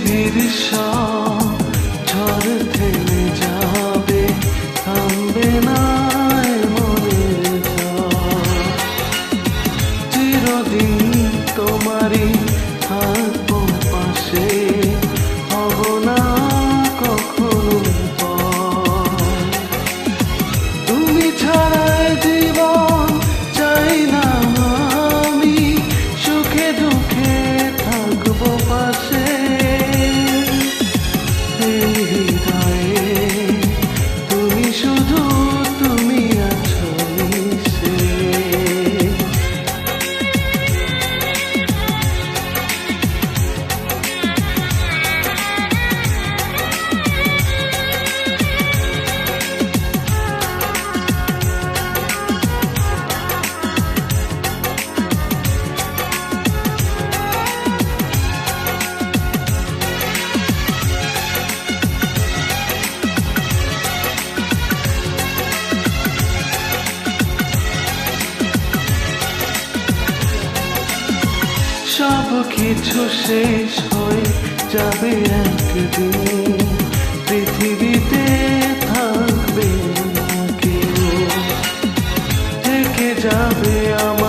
পৃথিবীর সব ঝড় থেমে যাবে, থামবে না মনের ঝড়। চিরদিন তোমারই থাকবো পাশে, হব না কখনো পর। তুমি ছাড়াই জীবন চাই না আমি, সুখে দুঃখে থাকবো পাশে। তুমি শুধু তুমি আছো মিশে। সব কিছু শেষ হয়ে যাবে একদিন, পৃথিবীতে থাকবে না কেউ, থেকে যাবে আমার